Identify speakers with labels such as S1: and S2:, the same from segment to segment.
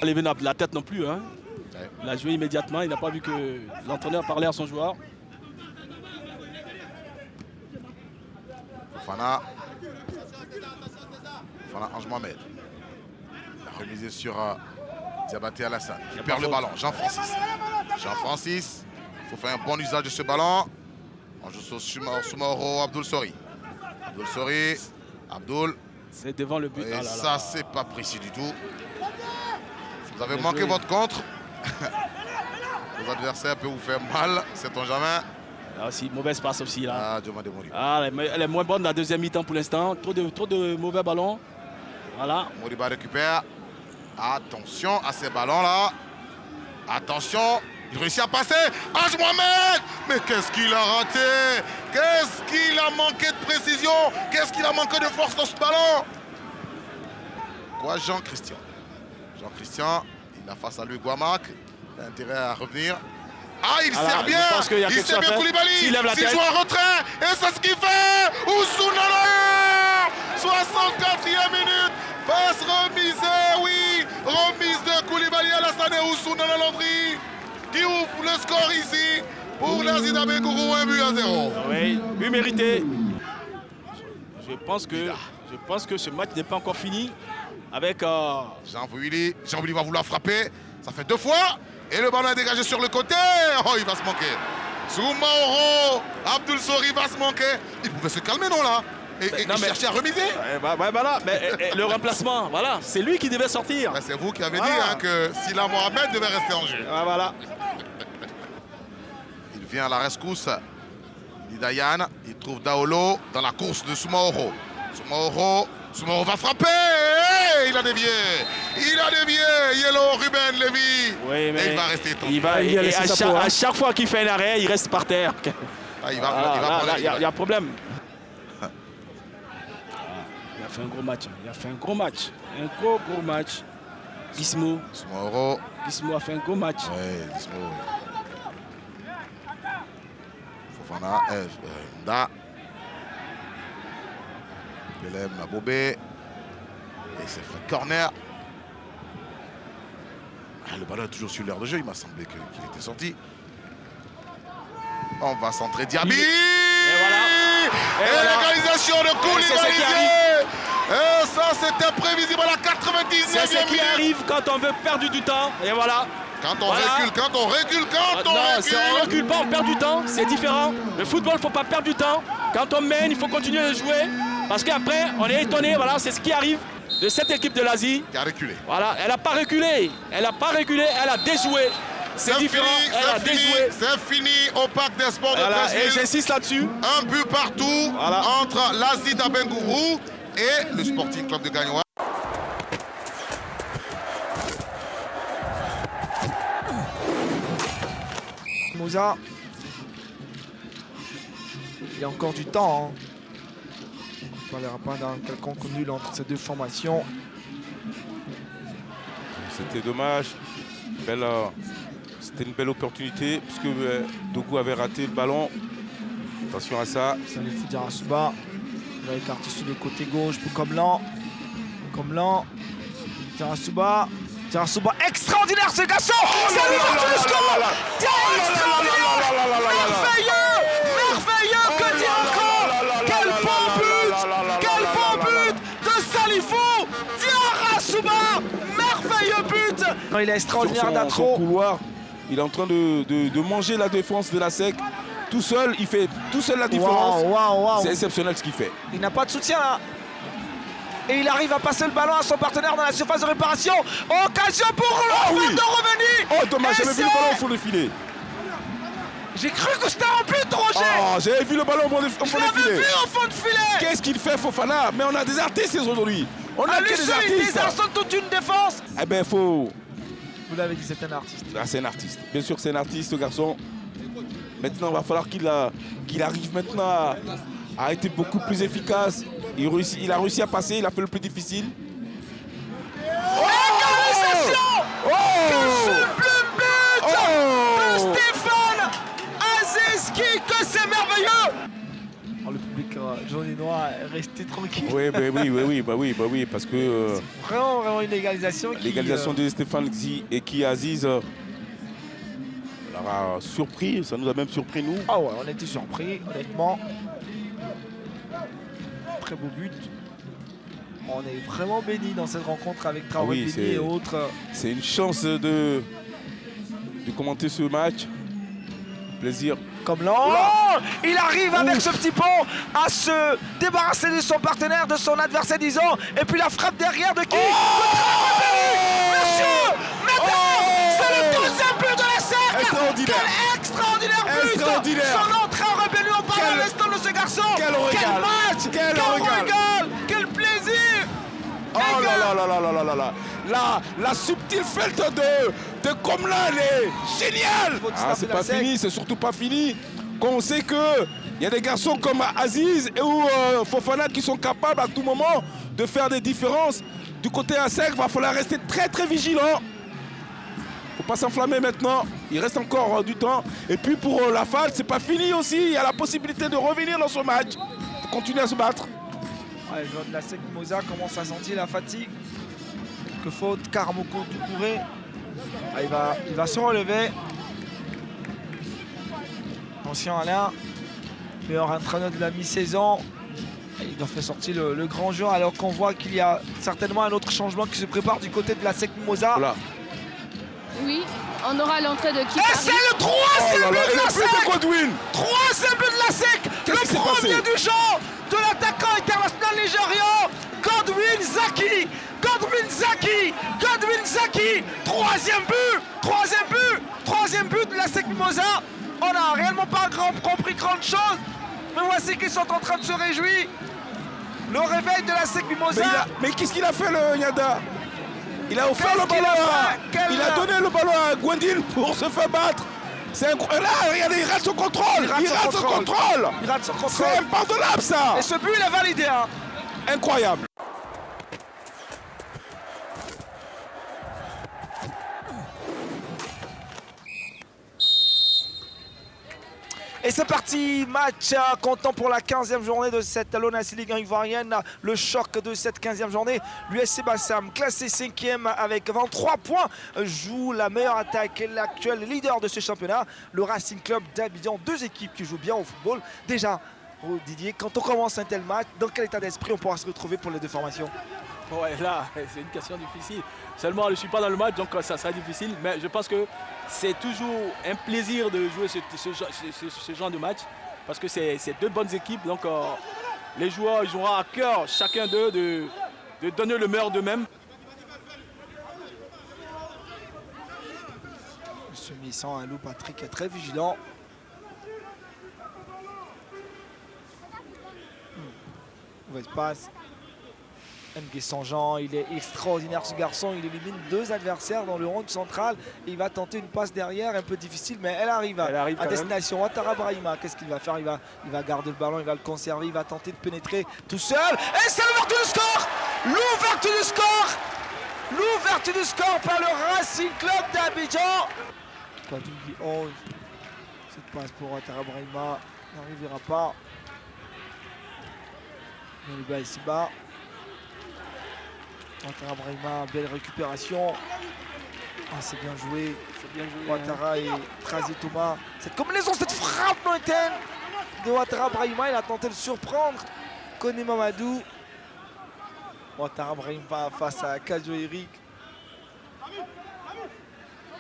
S1: levé la tête non plus. Hein.
S2: Ouais.
S1: Il a joué immédiatement. Il n'a pas vu que l'entraîneur parlait à son joueur.
S2: Fofana. Fofana, Ange Mohamed. Il a remisé sur Diabaté Alassane. Il perd le ballon. Jean-Francis. Jean-Francis. Il faut faire un bon usage de ce ballon. On joue sur Soumaoro Abdoul Sori. Abdoul Sori. Abdoul.
S1: C'est devant le but.
S2: Et
S1: Ah là
S2: ça,
S1: là.
S2: c'est pas précis du tout. Vous avez manqué votre contre. Vos adversaires peuvent vous faire mal, sait-on jamais.
S1: Là aussi, mauvaise passe aussi là.
S2: Ah, Diomande Moriba.
S1: Ah, elle est moins bonne la deuxième mi-temps pour l'instant. Trop de mauvais ballons. Voilà.
S2: Moriba récupère. Attention à ces ballons-là. Attention. Il réussit à passer. Ange Mohamed. Mais qu'est-ce qu'il a raté? Qu'est-ce qu'il a manqué de précision? Qu'est-ce qu'il a manqué de force dans ce ballon? Quoi, Jean-Christian? Jean-Christian, il a face à lui Guamac. Il a intérêt à revenir. Ah, il sert bien. Il sert bien Koulibaly.
S1: S'il lève la tête.
S2: S'il joue en retrait. Et c'est ce qu'il fait. Oussounala. 64e minute. Passe remisée, oui. Remise de Koulibaly à Alassane et Oussounala Landry qui ouvre le score ici pour l'Azid Abengourou, 1-0.
S1: Oui, but mérité. Je pense que ce match n'est pas encore fini avec...
S2: Jean-Willy va vouloir frapper. Ça fait 2 fois. Et le ballon est dégagé sur le côté. Oh, il va se manquer. Soumaoro Abdoul Sori va se manquer. Il pouvait se calmer, non, là? Et chercher à remiser.
S1: Voilà, mais le remplacement, voilà, c'est lui qui devait sortir.
S2: C'est vous qui avez dit hein, que Sila Mohamed devait rester en jeu.
S1: Voilà.
S2: Il vient à la rescousse d'Idayan. Il trouve Daolo dans la course de Soumaoro. Soumaoro va frapper. Hey, il a dévié. Yellow Ruben Levy.
S1: Oui, mais
S2: et il va rester
S1: à chaque fois qu'il fait un arrêt, il reste par terre.
S2: Ah, il
S1: y a un problème. Il a fait un gros match. Un gros match. Guismo a fait un gros match.
S2: Oui, Guismo. Fofana, Nda. Belem Mabobé. Et c'est fait corner. Ah, le ballon est toujours sur l'air de jeu. Il m'a semblé qu'il était sorti. On va centrer Diaby.
S1: Et voilà.
S2: L'égalisation de Koulibaly. Et ça, c'était prévisible à la 99e minute.
S1: C'est ce qui arrive quand on veut perdre du temps. Et voilà.
S2: Quand on recule.
S1: On recule pas, on perd du temps. C'est différent. Le football, il ne faut pas perdre du temps. Quand on mène, il faut continuer de jouer. Parce qu'après, on est étonné. Voilà, c'est ce qui arrive de cette équipe de l'Asie.
S2: Qui a reculé.
S1: Voilà, elle n'a pas reculé. Elle a déjoué. C'est différent.
S2: C'est fini au Parc des Sports de Brésil.
S1: Et j'insiste là-dessus.
S2: Un but partout entre l'Azid Abengourou et le Sporting Club de Gagnoa.
S3: Moussa. Il y a encore du temps. Hein. On ne parlera pas d'un quelconque nul entre ces deux formations.
S4: C'était dommage. C'était une belle opportunité puisque Dougou avait raté le ballon. Attention à ça.
S3: Salif Diarra-Souba. Il va écarter sur le côté gauche pour Comlan. Diarra-Souba. Extraordinaire ce garçon. C'est l'ouverture du score. Extraordinaire. Merveilleux. Que dire encore. Quel bon but de Salifou Diarra-Souba. Merveilleux but. Non, il est extraordinaire d'Atro.
S4: Couloir, il est en train de manger la défense de la SEC. Tout seul, il fait tout seul la différence.
S3: Wow.
S4: C'est exceptionnel ce qu'il fait.
S3: Il n'a pas de soutien là. Et il arrive à passer le ballon à son partenaire dans la surface de réparation. Occasion pour l'enfant de revenir.
S4: Oh dommage, j'avais vu le ballon au fond du filet.
S3: J'ai cru que c'était en but, Roger.
S4: Oh, j'avais vu le ballon au fond du filet.
S3: Je l'avais vu au fond de filet.
S4: Qu'est-ce qu'il fait, Fofana? Mais on a des artistes aujourd'hui. On a que des artistes.
S3: Il désarçonne toute une défense.
S4: Eh ben, faut...
S3: Vous l'avez dit, c'est un artiste.
S4: Ah, c'est un artiste. Bien sûr, c'est un artiste, ce garçon. Maintenant, il va falloir qu'il arrive maintenant à être beaucoup plus efficace. Il a réussi à passer, il a fait le plus difficile.
S3: Égalisation. Quel sublime but de Stéphane Aziski, que c'est merveilleux. Le public Johnny Noir, restez tranquille.
S4: Oui, oui, parce que
S3: Vraiment une égalisation.
S4: l'égalisation de Stéphane Eki Aziz leur a surpris, ça nous a même surpris nous.
S3: Ah ouais, on était surpris, honnêtement. Très beau but. On est vraiment béni dans cette rencontre avec Traoré et autres.
S4: C'est une chance de commenter ce match. Plaisir.
S3: Comme là, oh, il arrive avec ce petit pont à se débarrasser de son partenaire, de son adversaire, disons. Et puis la frappe derrière de qui? Monsieur, c'est le deuxième but de la SEC.
S4: Extraordinaire.
S3: Quel extraordinaire but.
S4: Extraordinaire.
S3: Son entrée en rébellion, on parle à l'instant de ce garçon.
S4: Quel
S3: match. Quel régal. Quel plaisir.
S4: Oh là, la subtile fête de Komlan, elle est géniale. C'est pas fini, c'est surtout pas fini. Quand on sait qu'il y a des garçons comme Aziz ou Fofana qui sont capables à tout moment de faire des différences. Du côté ASEC, il va falloir rester très vigilant. Faut pas s'enflammer maintenant, il reste encore du temps. Et puis pour la FAL, c'est pas fini aussi. Il y a la possibilité de revenir dans ce match, de continuer à se battre.
S3: Ouais, le joueur de la SEC Mimosa commence à sentir la fatigue. Que faute, Karamoko Doucouré. Il va se relever. Attention Alain, meilleur entraîneur de la mi-saison. Il doit faire sortir le grand joueur alors qu'on voit qu'il y a certainement un autre changement qui se prépare du côté de la SEC Mimosa.
S4: Voilà.
S5: Oui, on aura l'entrée de qui?
S3: Et c'est le troisième but de la SEC.
S4: Godwin.
S3: Troisième but de la SEC. Le premier du genre de l'attaquant international nigérian, Godwin Zaki. Troisième but de la SEC Mimosa. On n'a réellement pas compris grande chose. Mais voici qu'ils sont en train de se réjouir. Le réveil de la SEC Mimosa.
S4: Mais qu'est-ce qu'il a fait le Yada? Il a offert le ballon il a donné le ballon à Gwendil pour se faire battre. C'est incroyable. Là, regardez, il rate son contrôle. Il rate son contrôle. C'est impardonnable ça.
S3: Et ce but, il est validé. Hein.
S4: Incroyable.
S3: Et c'est parti, match comptant pour la 15e journée de cette LONASE Ligue 1 ivoirienne. Le choc de cette 15e journée. L'USC Bassam, classé 5e avec 23 points, joue la meilleure attaque et l'actuel leader de ce championnat. Le Racing Club d'Abidjan, deux équipes qui jouent bien au football. Déjà, Didier, quand on commence un tel match, dans quel état d'esprit on pourra se retrouver pour les deux formations?
S1: Ouais, là, c'est une question difficile. Seulement, je ne suis pas dans le match, donc ça sera difficile. Mais je pense que c'est toujours un plaisir de jouer ce genre de match. Parce que c'est deux bonnes équipes. Donc, les joueurs ils auront à cœur, chacun d'eux, de donner le meilleur d'eux-mêmes.
S3: Ce Missan, un loup Patrick est très vigilant. Mauvaise passe. Ngué Sanjean, il est extraordinaire ce garçon, il élimine deux adversaires dans le rond central et il va tenter une passe derrière un peu difficile mais elle arrive à destination. Ouattara Brahima, qu'est-ce qu'il va faire? Il va garder le ballon, il va le conserver, il va tenter de pénétrer tout seul et c'est l'ouverture du score. L'ouverture du score par le Racing Club d'Abidjan. Kadougui 11, cette passe pour Ouattara Brahima n'arrivera pas. Il va ici bas. Ouattara Brahima, belle récupération. Ah, c'est bien joué. Ouattara et Trazi Thomas. Cette combinaison, cette frappe lointaine de Ouattara Brahima, il a tenté de surprendre Koné Mamadou. Ouattara Brahima face à Kadjo Eric.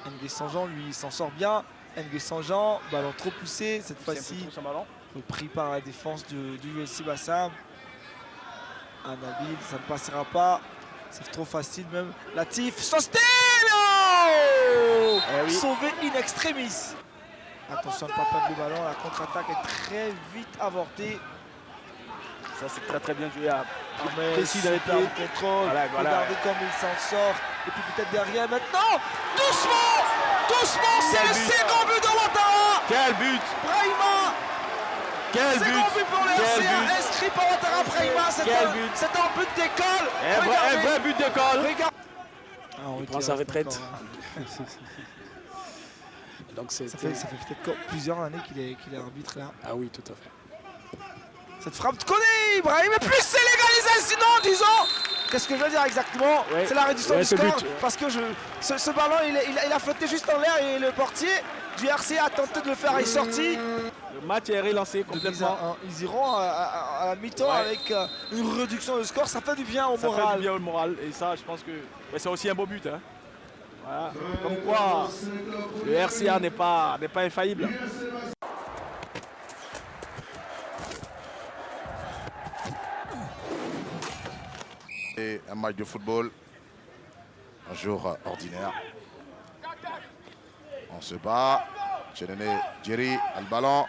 S3: Ngué Sanjean, lui, il s'en sort bien. Ngué Sanjean, ballon trop poussé cette fois-ci. Pris par la défense du USC Bassam. Nabil, ça ne passera pas. C'est trop facile même. Latif, Sostélo sauvé in extremis. Attention à ne pas perdre le ballon. La contre-attaque est très vite avortée.
S1: Ça c'est très bien joué à
S3: précis avec le contrôle. Voilà. Regardez comme il s'en sort. Et puis peut-être derrière maintenant. Doucement, c'est le second but de Ouattara.
S1: Quel but
S3: Brahima.
S1: Quel but
S3: pour le RCA, inscrit par Ouattara Brahima. C'est un but d'école.
S1: Un vrai but d'école.
S3: Regarde.
S1: Il prend sa retraite.
S3: Donc ça fait peut-être plusieurs années qu'il est arbitre là.
S1: Ah oui, tout à fait.
S3: Cette frappe de Koné, Ibrahim, et plus c'est l'égalisation, disons. Qu'est-ce que je veux dire exactement?
S1: Ouais.
S3: C'est la réduction
S1: Ouais,
S3: du
S1: ce
S3: score.
S1: but.
S3: Parce que ce ballon, il a flotté juste en l'air et le portier du RC a tenté de le faire, il est sorti.
S1: Le match est relancé complètement.
S3: Ils iront à la mi-temps
S1: Ouais.
S3: avec une réduction de score, ça fait du bien au
S1: Ça fait
S3: moral.
S1: du bien au moral. Et ça, je pense que c'est aussi un beau but. Hein. Voilà. Comme quoi, le RCA n'est pas infaillible.
S2: Et un match de football, un jour ordinaire. On se bat. Chenene, Jerry a le ballon.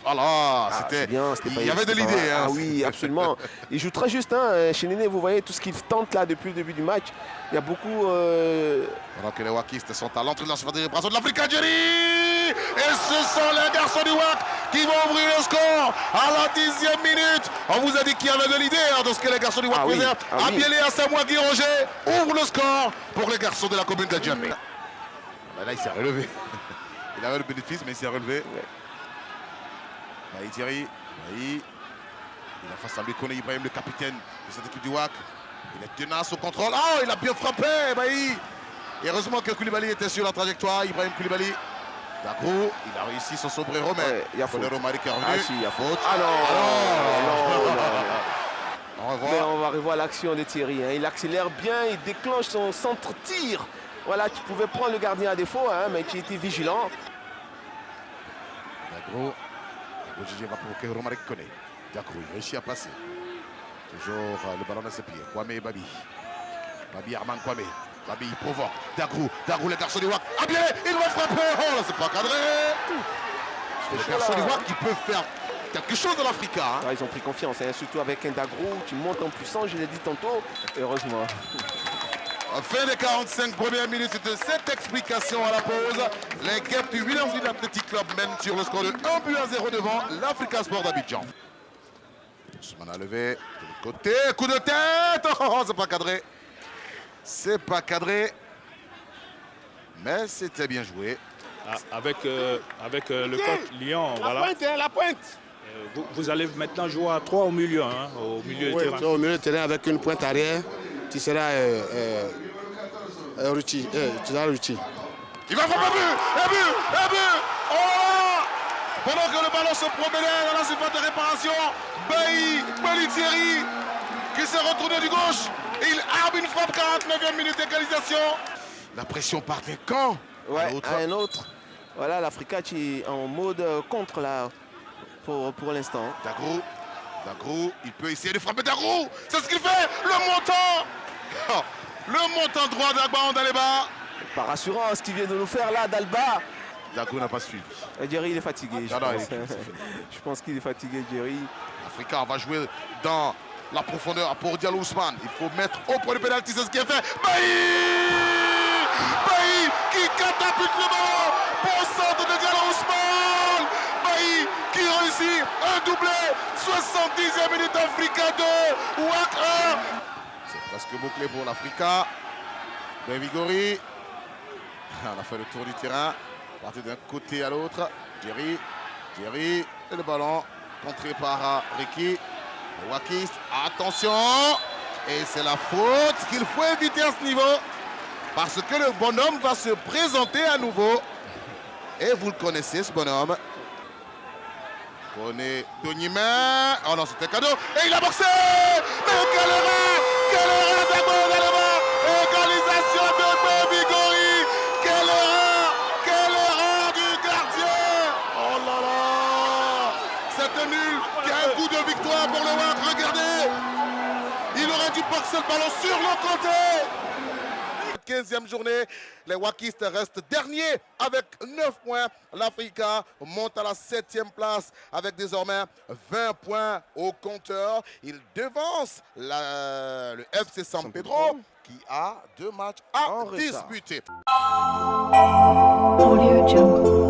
S2: Voilà,
S6: C'est bien,
S2: il y avait de l'idée. Hein.
S6: Ah oui, absolument. Il joue très juste. Hein. Chez Néné, vous voyez tout ce qu'il tente là depuis le début du match. Il y a beaucoup.
S2: Pendant que les Wakistes sont à l'entrée de la surface de réparation de l'Africa, Jerry. Et ce sont les garçons du Wak qui vont ouvrir le score à la 10e minute. On vous a dit qu'il y avait de l'idée dans ce que les garçons du Wak faisaient. Abielé à Samoa Guy Roger ouvre le score pour les garçons de la commune de Djamé. Là, il s'est relevé. Il avait le bénéfice, mais il s'est relevé. Maï Thierry, il a face à lui Koné Ibrahim, le capitaine de cette équipe du WAC. Il est tenace au contrôle. Oh, il a bien frappé, Maï. Et heureusement que Koulibaly était sur la trajectoire. Ibrahim Koulibaly. Dagrou, il a réussi son sombrero, mais
S6: il y a faute.
S2: Romari qui est revenu.
S6: Ah si, il y a faute.
S2: Ah non,
S6: On va revoir l'action de Thierry. Hein. Il accélère bien, il déclenche son centre-tir. Voilà, tu pouvais prendre le gardien à défaut, hein, mais tu étais vigilant.
S2: Dagrou. Gigi va provoquer Romaric Koné. Dagrou, il réussit à passer. Toujours le ballon à ses pieds. Kwame et Babi. Babi Armand Kwame. Babi il provoque. Dagrou, les garçons du WAC. Ah bien, il va frapper. Oh là, c'est pas cadré. Les garçons du WAC qui peuvent faire quelque chose de l'Africa. Hein.
S6: Ouais, ils ont pris confiance, hein, surtout avec un Dagrou qui monte en puissance, je l'ai dit tantôt. Heureusement.
S2: Fin des 45 premières minutes de cette explication à la pause. L'équipe du Williamsville Athletic Club mène sur le score de 1-0 devant l'Africa Sport d'Abidjan. Ousmane a levé de l'autre côté, coup de tête. Oh, c'est pas cadré. C'est pas cadré. Mais c'était bien joué.
S7: Avec le coach Lyon, voilà.
S8: La pointe.
S7: Vous allez maintenant jouer à 3 au milieu, hein, au milieu du terrain.
S8: Au milieu du terrain avec une pointe arrière. Tu seras Ruti. Tu seras Ruti.
S2: Il va frapper un but. Oh là. Pendant que le ballon se promenait dans la surface de réparation, Bailly Thierry qui s'est retourné du gauche. Et il arme une frappe, 49e minute d'égalisation. La pression part d'un camp
S6: à un autre. Voilà, l'Africa qui est en mode contre là pour l'instant.
S2: Dagrou, il peut essayer de frapper Dagrou. C'est ce qu'il fait. Le montant droit d'Alba dans les bas.
S6: Pas rassurant ce qu'il vient de nous faire là, d'Alba.
S2: Dagrou n'a pas suivi.
S6: Jerry, il est fatigué. Je pense qu'il est fatigué, Jerry.
S2: L'Africa va jouer dans la profondeur pour Diallo Ousmane. Il faut mettre au point de pénalty, c'est ce qui est fait. Bailly qui catapulte le ballon pour le centre de Diallo Ousmane. Bailly qui réussit un doublé. 70e minute Africa 2, WAC 1. C'est presque bouclé pour l'Africa. Vigori. On a fait le tour du terrain. Parti d'un côté à l'autre. Jerry. Et le ballon contré par Ricky. Le Wakiste. Attention. Et c'est la faute qu'il faut éviter à ce niveau. Parce que le bonhomme va se présenter à nouveau. Et vous le connaissez, ce bonhomme. Koné Donimé. Oh non, c'était cadeau. Et il a boxé. Mais quelle erreur d'abord. Égalisation de Vigori. Quelle erreur du gardien. Oh là là. C'est nul. Qui a un coup de victoire pour le WAC. Regardez. Il aurait dû boxer le ballon sur le côté. 15e journée, les Wakistes restent derniers avec 9 points. L'Africa monte à la 7e place avec désormais 20 points au compteur. Il devance le FC San Pedro qui a 2 matchs à disputer.
S9: Audio Jungle.